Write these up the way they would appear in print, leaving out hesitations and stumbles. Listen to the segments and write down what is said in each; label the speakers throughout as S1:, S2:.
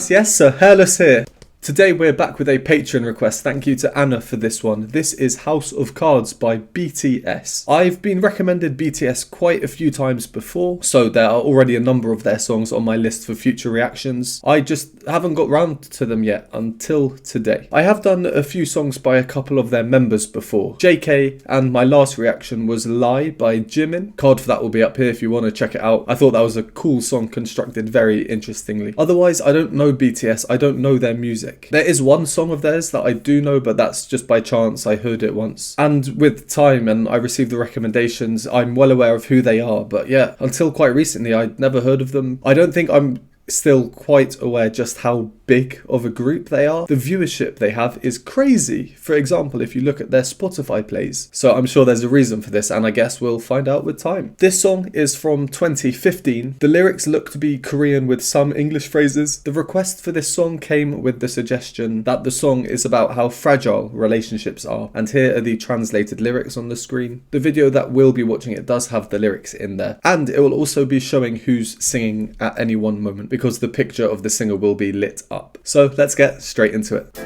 S1: Yes, so Hairless here. Today we're back with a Patreon request. Thank you to Anna for this one. This is House of Cards by BTS. I've been recommended BTS quite a few times before, so there are already a number of their songs on my list for future reactions. I just haven't got round to them yet until today. I have done a few songs by a couple of their members before, JK, and my last reaction was Lie by Jimin. Card for that will be up here if you want to check it out. I thought that was a cool song constructed very interestingly. Otherwise, I don't know BTS, I don't know their music. There is one song of theirs that I do know, but that's just by chance. I heard it once. And with time and I received the recommendations, I'm well aware of who they are. But yeah, until quite recently, I'd never heard of them. I don't think I'm still quite aware just how big of a group they are. The viewership they have is crazy. For example, if you look at their Spotify plays. So I'm sure there's a reason for this, and I guess we'll find out with time. This song is from 2015. The lyrics look to be Korean with some English phrases. The request for this song came with the suggestion that the song is about how fragile relationships are, and here are the translated lyrics on the screen. The video that we'll be watching, it does have the lyrics in there, and it will also be showing who's singing at any one moment, because the picture of the singer will be lit up. So let's get straight into it.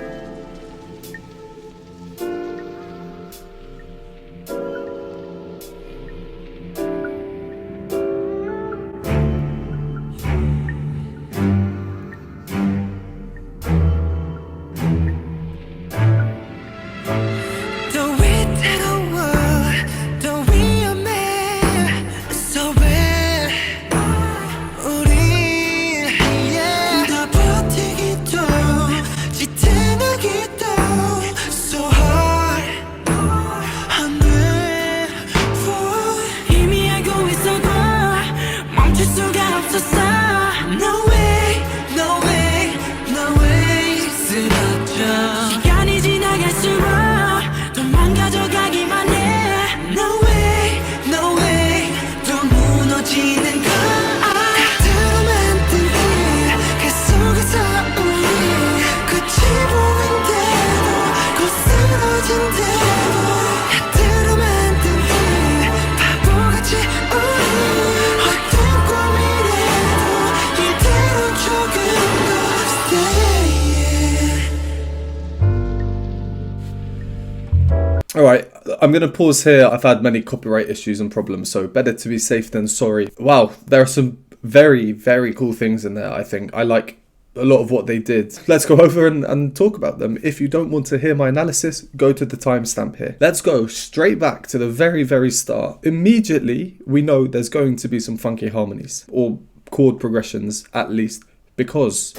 S1: Alright, I'm going to pause here. I've had many copyright issues and problems, so better to be safe than sorry. Wow, there are some very, very cool things in there, I think. I like a lot of what they did. Let's go over and talk about them. If you don't want to hear my analysis, go to the timestamp here. Let's go straight back to the very, very start. Immediately, we know there's going to be some funky harmonies, or chord progressions at least, because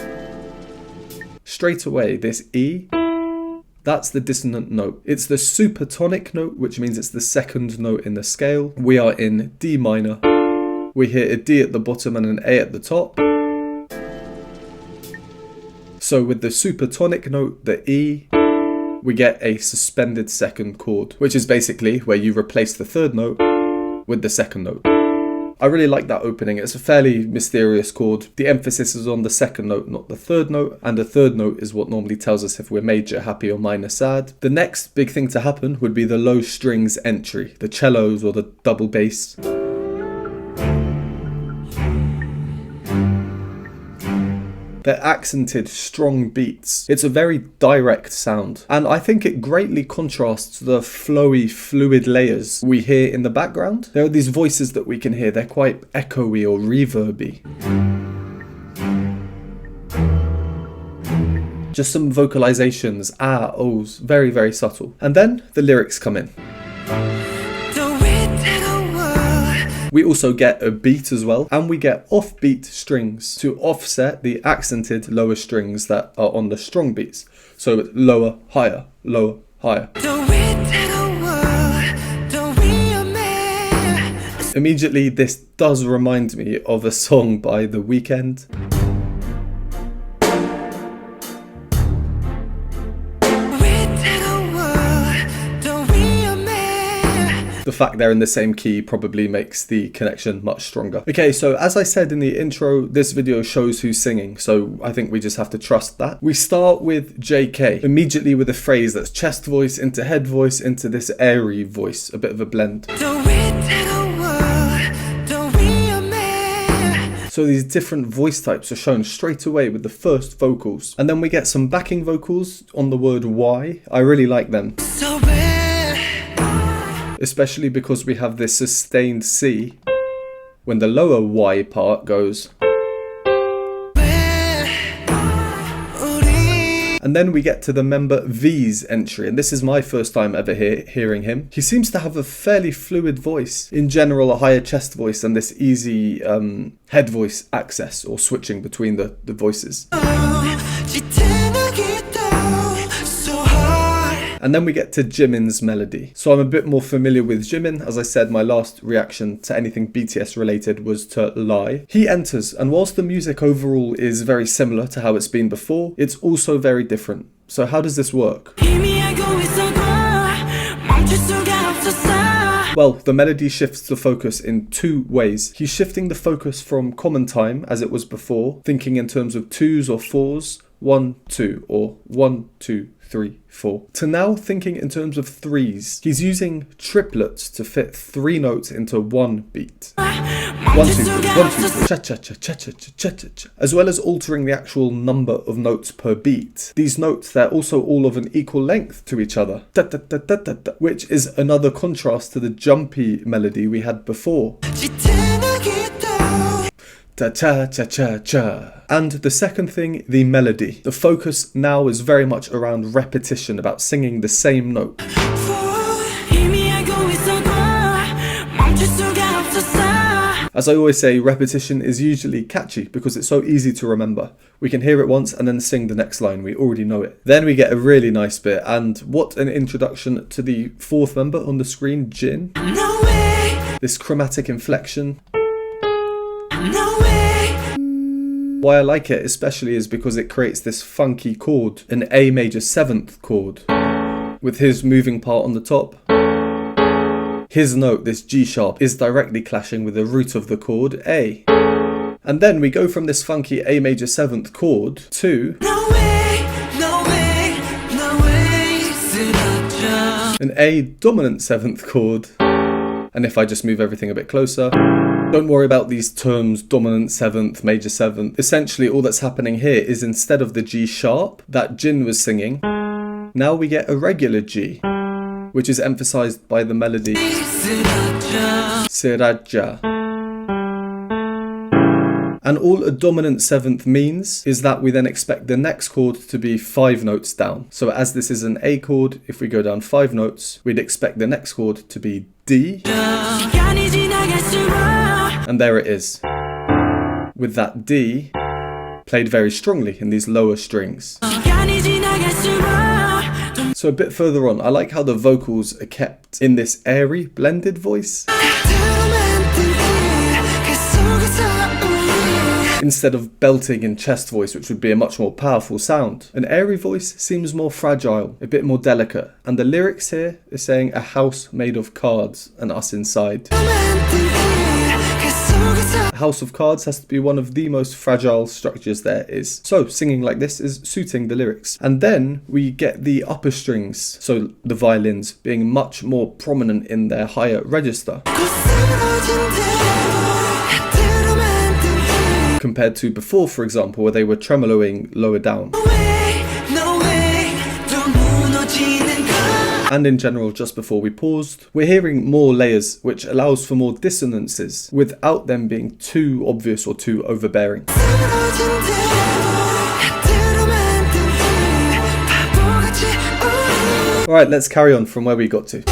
S1: straight away, this E, that's the dissonant note. It's the supertonic note, which means it's the second note in the scale. We are in D minor. We hear a D at the bottom and an A at the top. So with the supertonic note, the E, we get a suspended second chord, which is basically where you replace the third note with the second note. I really like that opening. It's a fairly mysterious chord. The emphasis is on the second note, not the third note, and the third note is what normally tells us if we're major happy or minor sad. The next big thing to happen would be the low strings entry, the cellos or the double bass. They're accented, strong beats. It's a very direct sound, and I think it greatly contrasts the flowy, fluid layers we hear in the background. There are these voices that we can hear. They're quite echoey or reverby. Just some vocalizations, ohs, very, very subtle. And then the lyrics come in. We also get a beat as well, and we get offbeat strings to offset the accented lower strings that are on the strong beats. So it's lower, higher, lower, higher. Immediately, this does remind me of a song by The Weeknd. The fact they're in the same key probably makes the connection much stronger. Okay, so as I said in the intro, this video shows who's singing, so I think we just have to trust that. We start with JK, immediately with a phrase that's chest voice into head voice into this airy voice, a bit of a blend. So these different voice types are shown straight away with the first vocals. And then we get some backing vocals on the word Y. I really like them. Especially because we have this sustained C when the lower Y part goes. And then we get to the member V's entry, and this is my first time ever hearing him. He seems to have a fairly fluid voice. In general, a higher chest voice and this easy head voice access or switching between the voices. And then we get to Jimin's melody. So I'm a bit more familiar with Jimin. As I said, my last reaction to anything BTS related was to Lie. He enters, and whilst the music overall is very similar to how it's been before, it's also very different. So how does this work? Well, the melody shifts the focus in two ways. He's shifting the focus from common time, as it was before, thinking in terms of twos or fours, 1, 2, or 1, 2, 3, 4, to now thinking in terms of threes. He's using triplets to fit 3 notes into one beat. 1, 2, 3, 1, 2, 3, cha cha cha cha cha cha cha cha, as well as altering the actual number of notes per beat. These notes, they're also all of an equal length to each other, da, da, da, da, da, da, which is another contrast to the jumpy melody we had before. Da cha cha cha cha. And the second thing, the melody. The focus now is very much around repetition, about singing the same note. As I always say, repetition is usually catchy because it's so easy to remember. We can hear it once and then sing the next line, we already know it. Then we get a really nice bit, and what an introduction to the fourth member on the screen, Jin. No way. This chromatic inflection. No way. Why I like it especially is because it creates this funky chord, an A major 7th chord, with his moving part on the top. His note, this G sharp, is directly clashing with the root of the chord A. And then we go from this funky A major 7th chord to an A dominant 7th chord. And if I just move everything a bit closer, don't worry about these terms, dominant 7th, major 7th. Essentially all that's happening here is instead of the G sharp that Jin was singing, now we get a regular G, which is emphasized by the melody Siraja. And all a dominant 7th means is that we then expect the next chord to be 5 notes down. So as this is an A chord, if we go down 5 notes, we'd expect the next chord to be D. And there it is, with that D played very strongly in these lower strings. So a bit further on, I like how the vocals are kept in this airy, blended voice, instead of belting in chest voice, which would be a much more powerful sound. An airy voice seems more fragile, a bit more delicate, and the lyrics here are saying a house made of cards and us inside. A house of cards has to be one of the most fragile structures there is. So singing like this is suiting the lyrics. And then we get the upper strings, so the violins being much more prominent in their higher register, compared to before, for example, where they were tremoloing lower down. And in general, just before we paused, we're hearing more layers, which allows for more dissonances without them being too obvious or too overbearing. Alright, let's carry on from where we got to.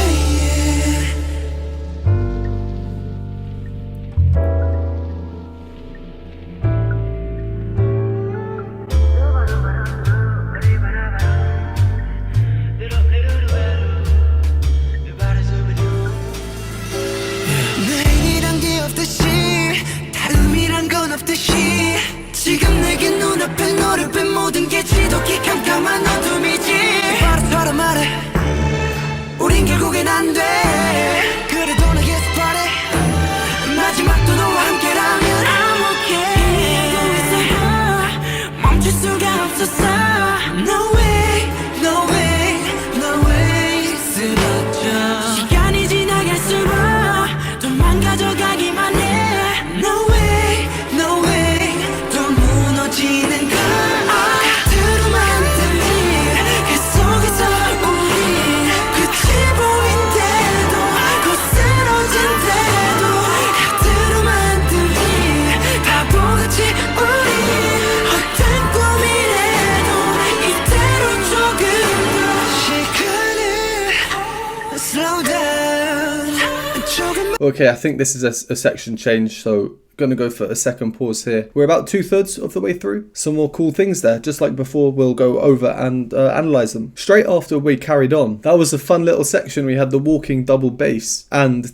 S1: Okay, I think this is a section change, so gonna go for a second pause here. We're about 2/3 of the way through. Some more cool things there. Just like before, we'll go over and analyse them. Straight after we carried on, that was a fun little section. We had the walking double bass and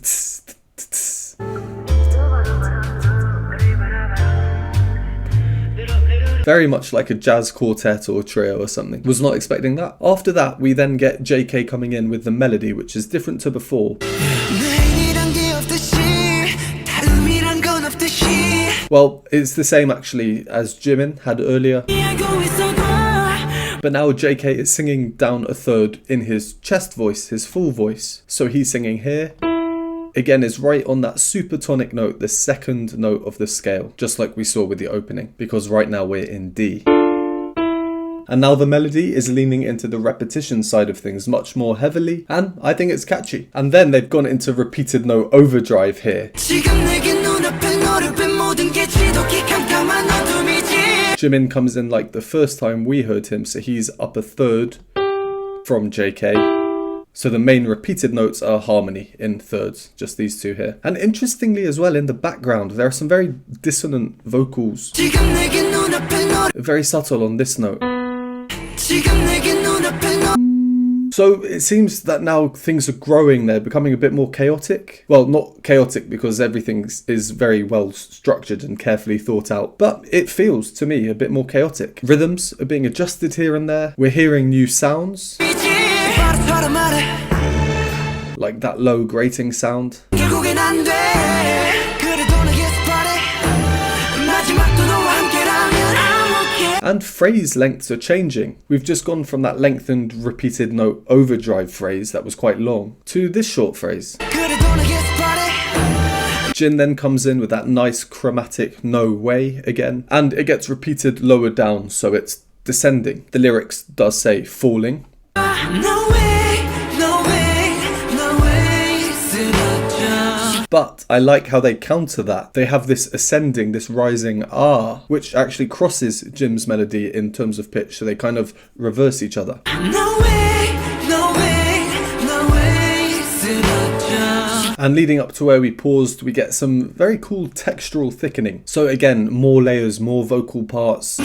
S1: very much like a jazz quartet or trio or something. Was not expecting that. After that, we then get JK coming in with the melody, which is different to before. Well, it's the same actually as Jimin had earlier. But now JK is singing down a third in his chest voice, his full voice. So he's singing here. Again, is right on that supertonic note, the second note of the scale, just like we saw with the opening, because right now we're in D. And now the melody is leaning into the repetition side of things much more heavily, and I think it's catchy. And then they've gone into repeated note overdrive here. Jimin comes in like the first time we heard him, so he's up a third from JK. So the main repeated notes are harmony in thirds, just these two here. And interestingly as well, in the background, there are some very dissonant vocals. Very subtle on this note. So it seems that now things are growing, they're becoming a bit more chaotic. Well, not chaotic because everything is very well structured and carefully thought out, but it feels to me a bit more chaotic. Rhythms are being adjusted here and there. We're hearing new sounds. Like that low grating sound. And phrase lengths are changing. We've just gone from that lengthened repeated note overdrive phrase that was quite long to this short phrase. Jin then comes in with that nice chromatic no way again, and it gets repeated lower down, so it's descending. The lyrics does say falling. No way, no way, no way, but I like how they counter that. They have this ascending, this rising ah, which actually crosses Jim's melody in terms of pitch, so they kind of reverse each other. No way, no way, no way, and leading up to where we paused, we get some very cool textural thickening. So again, more layers, more vocal parts.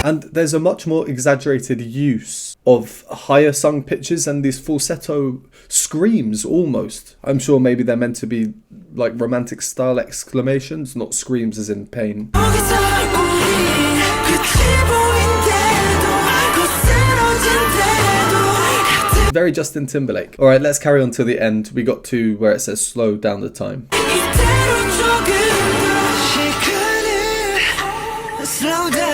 S1: And there's a much more exaggerated use of higher sung pitches and these falsetto screams almost. I'm sure maybe they're meant to be like romantic style exclamations, not screams as in pain. Very Justin Timberlake. Alright, let's carry on to the end. We got to where it says slow down the time. Slow down.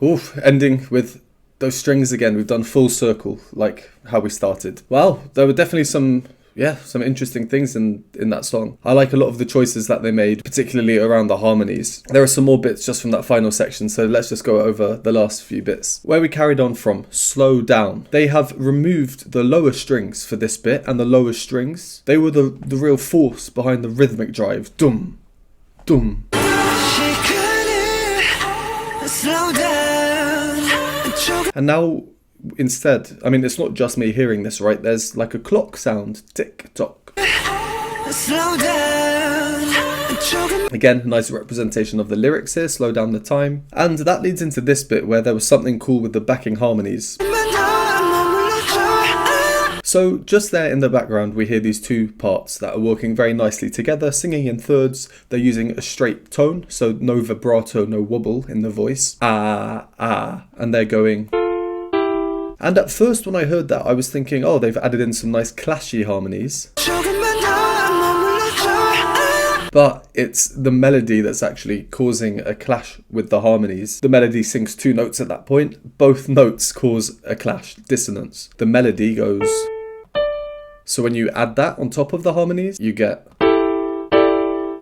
S1: Oof, ending with those strings again. We've done full circle, like how we started. Wow, there were definitely some interesting things in that song. I like a lot of the choices that they made, particularly around the harmonies. There are some more bits just from that final section, so let's just go over the last few bits. Where we carried on from, slow down. They have removed the lower strings for this bit, and the lower strings, they were the real force behind the rhythmic drive. Dum, dum. And now instead, I mean, it's not just me hearing this, right? There's like a clock sound, tick-tock.
S2: Slow down.
S1: Again, nice representation of the lyrics here, slow down the time. And that leads into this bit where there was something cool with the backing harmonies. So just there in the background we hear these two parts that are working very nicely together, singing in thirds. They're using a straight tone, so no vibrato, no wobble in the voice. Ah, ah, and they're going. And at first when I heard that I was thinking, oh, they've added in some nice clashy harmonies. But it's the melody that's actually causing a clash with the harmonies. The melody sings two notes at that point. Both notes cause a clash, dissonance. The melody goes. So when you add that on top of the harmonies, you get.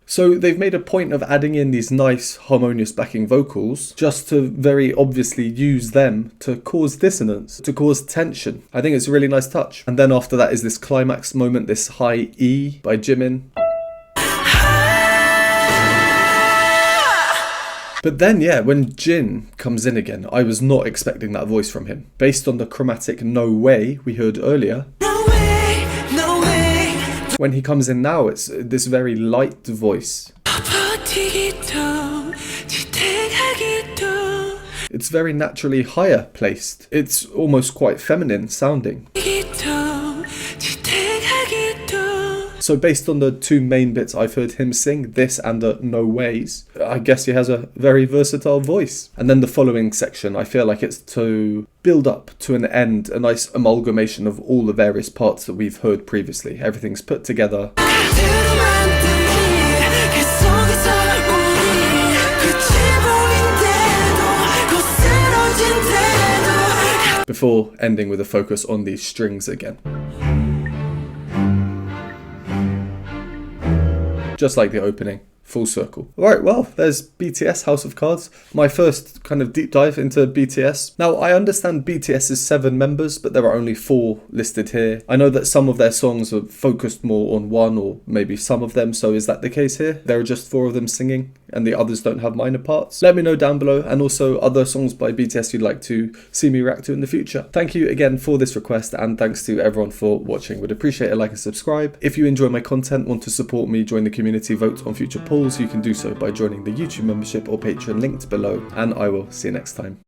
S1: So they've made a point of adding in these nice harmonious backing vocals just to very obviously use them to cause dissonance, to cause tension. I think it's a really nice touch. And then after that is this climax moment, this high E by Jimin. But then, yeah, when Jin comes in again, I was not expecting that voice from him. Based on the chromatic No Way we heard earlier.
S2: No way, no way.
S1: When he comes in now, it's this very light voice. It's very naturally higher placed. It's almost quite feminine sounding. So based on the two main bits I've heard him sing, this and No Ways, I guess he has a very versatile voice. And then the following section, I feel like it's to build up to an end, a nice amalgamation of all the various parts that we've heard previously. Everything's put together. Before ending with a focus on these strings again. Just like the opening, full circle. Alright, well, there's BTS, House of Cards. My first kind of deep dive into BTS. Now, I understand BTS is 7 members, but there are only 4 listed here. I know that some of their songs are focused more on one or maybe some of them, so is that the case here? There are just 4 of them singing and the others don't have minor parts? Let me know down below, and also other songs by BTS you'd like to see me react to in the future. Thank you again for this request, and thanks to everyone for watching. Would appreciate a like and subscribe. If you enjoy my content, want to support me, join the community, vote on future polls, you can do so by joining the YouTube membership or Patreon linked below, and I will see you next time.